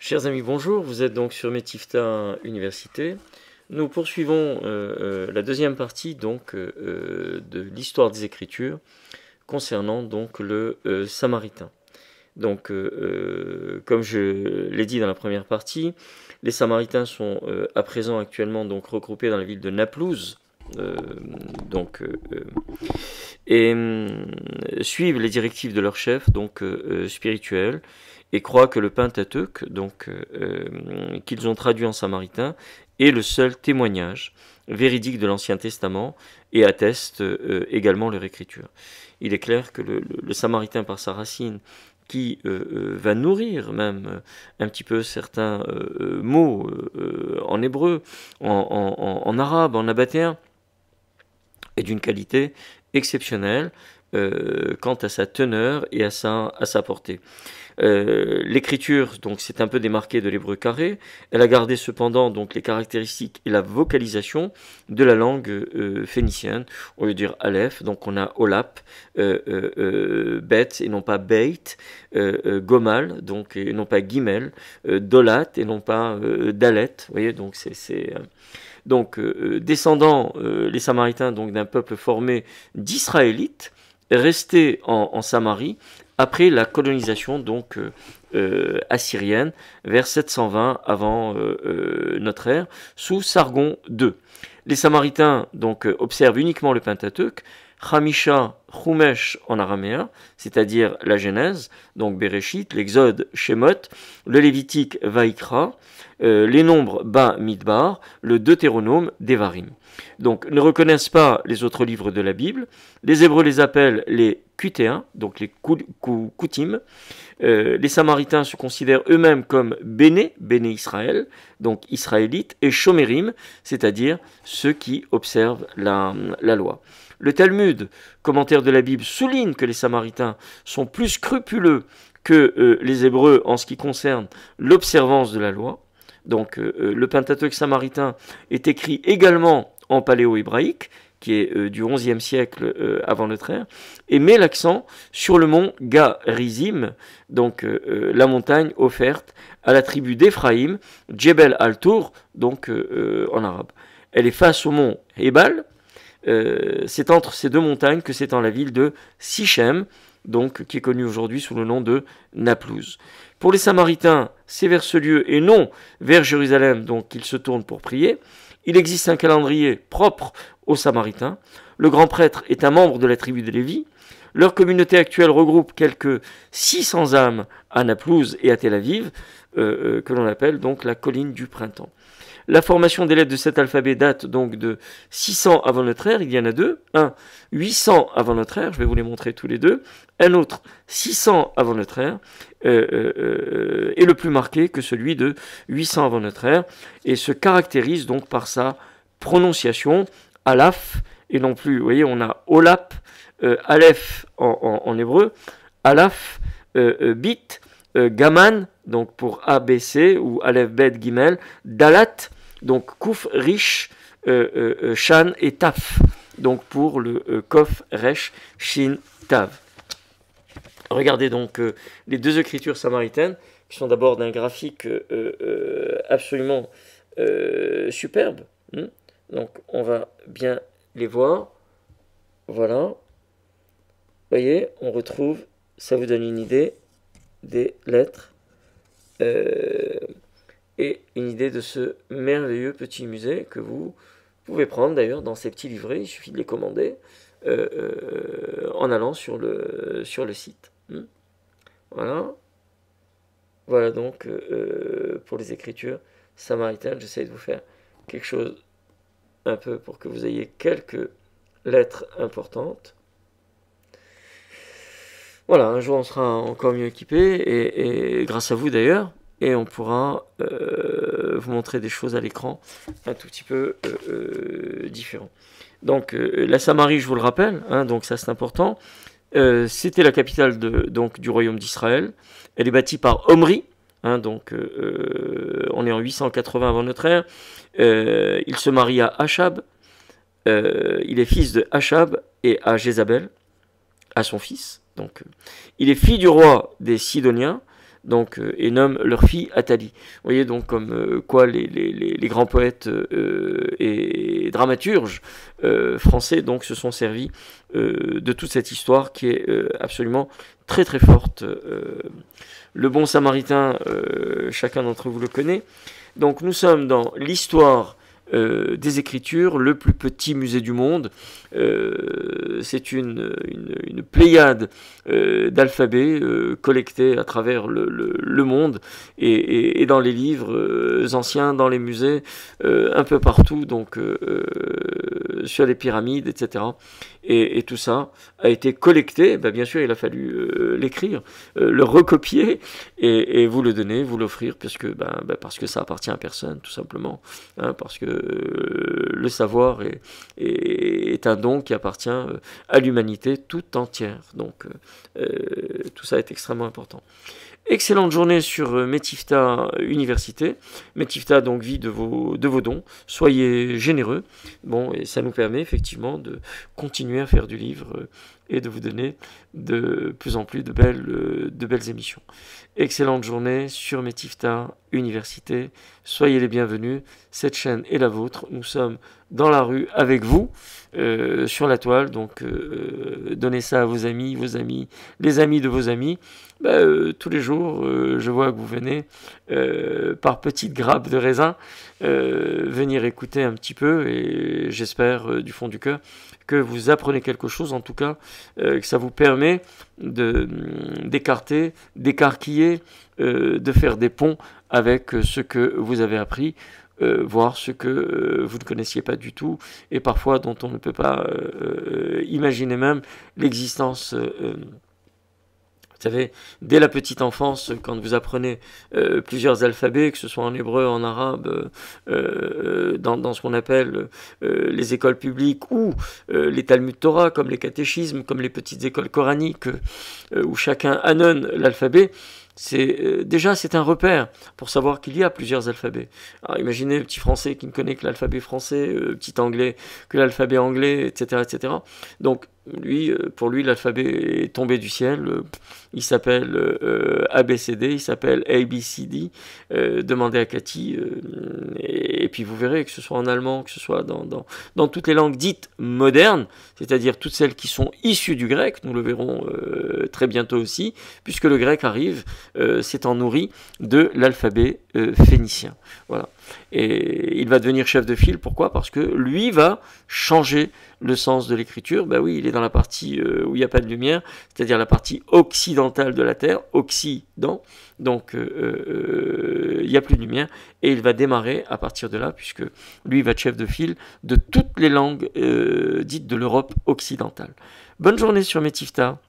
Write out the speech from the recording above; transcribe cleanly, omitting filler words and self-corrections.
Chers amis, bonjour, vous êtes donc sur Metifta Université. Nous poursuivons la deuxième partie donc, de l'histoire des Écritures concernant donc le Samaritain. Donc, comme je l'ai dit dans la première partie, les Samaritains sont à présent actuellement donc regroupés dans la ville de Naplouse, et suivent les directives de leur chef donc spirituel, et croient que le Pentateuque, qu'ils ont traduit en samaritain, est le seul témoignage véridique de l'Ancien Testament et atteste également leur écriture. Il est clair que le samaritain, par sa racine, qui va nourrir même un petit peu certains mots en hébreu, en arabe, en nabatéen, est d'une qualité exceptionnelle quant à sa teneur et à sa portée. L'écriture, donc, c'est un peu démarquée de l'hébreu carré. Elle a gardé cependant donc les caractéristiques et la vocalisation de la langue phénicienne. Au lieu de dire aleph, donc on a olap, bet et non pas beit, gomal, donc et non pas gimel, dolat et non pas dalet. Vous voyez, donc descendant les Samaritains donc d'un peuple formé d'Israélites restés en Samarie après la colonisation donc assyrienne vers 720 avant notre ère sous Sargon II. Les Samaritains donc observent uniquement le Pentateuque, Hamisha, Chumesh en araméen, c'est-à-dire la Genèse, donc Bereshit, l'Exode, Shemot, le Lévitique, Vaikra, les nombres, Ba, Midbar, le Deutéronome, Devarim. Donc ne reconnaissent pas les autres livres de la Bible. Les Hébreux les appellent les Cutéens, donc les Koutim. Les Samaritains se considèrent eux-mêmes comme Béné Israël, donc Israélites, et Shomérim, c'est-à-dire ceux qui observent la loi. Le Talmud, commentaire de la Bible, souligne que les Samaritains sont plus scrupuleux que les Hébreux en ce qui concerne l'observance de la loi. Donc le Pentateuque samaritain est écrit également en paléo-hébraïque, qui est du XIe siècle avant notre ère, et met l'accent sur le mont Garizim, donc la montagne offerte à la tribu d'Éphraïm, Djebel al-Tour, donc en arabe. Elle est face au mont Ebal. C'est entre ces deux montagnes que s'étend la ville de Sichem, donc qui est connue aujourd'hui sous le nom de Naplouse. Pour les Samaritains, c'est vers ce lieu et non vers Jérusalem donc qu'ils se tournent pour prier. Il existe un calendrier propre aux Samaritains. Le grand prêtre est un membre de la tribu de Lévi. Leur communauté actuelle regroupe quelques 600 âmes à Naplouse et à Tel Aviv, que l'on appelle donc la colline du printemps. La formation des lettres de cet alphabet date donc de 600 avant notre ère. Il y en a deux. Un, 800 avant notre ère. Je vais vous les montrer tous les deux. Un autre, 600 avant notre ère. Est le plus marqué que celui de 800 avant notre ère. Et se caractérise donc par sa prononciation. Alaf. Et non plus, vous voyez, on a Olap, Aleph en hébreu. Alaf, Bit, Gaman, donc pour ABC, ou Aleph, Bet, Gimel. Dalat, donc Kouf, Rish, Shan et Taf, donc pour le Kof, Resh, Shin, Tav. Regardez donc les deux écritures samaritaines, qui sont d'abord d'un graphique absolument superbe. Donc on va bien les voir. Voilà. Vous voyez, on retrouve, ça vous donne une idée des lettres. Et une idée de ce merveilleux petit musée que vous pouvez prendre d'ailleurs dans ces petits livrets. Il suffit de les commander en allant sur le site. Voilà. Voilà donc pour les écritures samaritaines. J'essaie de vous faire quelque chose un peu pour que vous ayez quelques lettres importantes. Voilà, un jour on sera encore mieux équipé et grâce à vous d'ailleurs. Et on pourra vous montrer des choses à l'écran un tout petit peu différents. Donc la Samarie, je vous le rappelle, donc ça c'est important, c'était la capitale donc, du royaume d'Israël. Elle est bâtie par Omri, donc on est en 880 avant notre ère. Il se marie à Achab, il est fils de Achab et à Jézabel, à son fils. Donc, il est fils du roi des Sidoniens, donc, et nomment leur fille Athalie. Vous voyez donc comme quoi les grands poètes et dramaturges français donc se sont servis de toute cette histoire qui est absolument très très forte. Le bon samaritain, chacun d'entre vous le connaît. Donc nous sommes dans l'histoire des Écritures, le plus petit musée du monde. C'est une pléiade d'alphabets collectés à travers le monde et dans les livres anciens, dans les musées, un peu partout, donc sur les pyramides, etc. Et tout ça a été collecté. Ben, bien sûr, il a fallu l'écrire, le recopier et vous le donner, vous l'offrir, parce que ça appartient à personne, tout simplement. Hein, parce que le savoir est un don qui appartient à l'humanité tout entière. Donc tout ça est extrêmement important. Excellente journée sur Metifta Université. Metifta donc vit de vos dons. Soyez généreux. Bon, et ça nous permet effectivement de continuer à faire du livre et de vous donner de plus en plus de belles émissions. Excellente journée sur Metifta Université. Soyez les bienvenus. Cette chaîne est la vôtre. Nous sommes dans la rue avec vous, sur la toile. Donc, donnez ça à vos amis, les amis de vos amis. Tous les jours, je vois que vous venez par petites grappes de raisin venir écouter un petit peu et j'espère du fond du cœur que vous apprenez quelque chose, en tout cas que ça vous permet d'écarter, d'écarquiller, de faire des ponts avec ce que vous avez appris, voir ce que vous ne connaissiez pas du tout et parfois dont on ne peut pas imaginer même l'existence. Vous savez, dès la petite enfance, quand vous apprenez plusieurs alphabets, que ce soit en hébreu, en arabe, dans ce qu'on appelle les écoles publiques ou les Talmud Torah, comme les catéchismes, comme les petites écoles coraniques, où chacun annonce l'alphabet, c'est un repère pour savoir qu'il y a plusieurs alphabets. Alors imaginez le petit français qui ne connaît que l'alphabet français, le petit anglais que l'alphabet anglais, etc., etc. Donc pour lui, l'alphabet est tombé du ciel. Il s'appelle ABCD, il s'appelle ABCD. Demandez à Cathy. Et puis vous verrez que ce soit en allemand, que ce soit dans toutes les langues dites modernes, c'est-à-dire toutes celles qui sont issues du grec, nous le verrons très bientôt aussi, puisque le grec arrive, s'étant nourri de l'alphabet phénicien. Voilà. Et il va devenir chef de file. Pourquoi ? Parce que lui va changer le sens de l'écriture. Ben oui, il est dans la partie où il n'y a pas de lumière, c'est-à-dire la partie occidentale de la Terre, Occident. Donc il n'y a plus de lumière et il va démarrer à partir de là, puisque lui va être chef de file de toutes les langues dites de l'Europe occidentale. Bonne journée sur Metifta.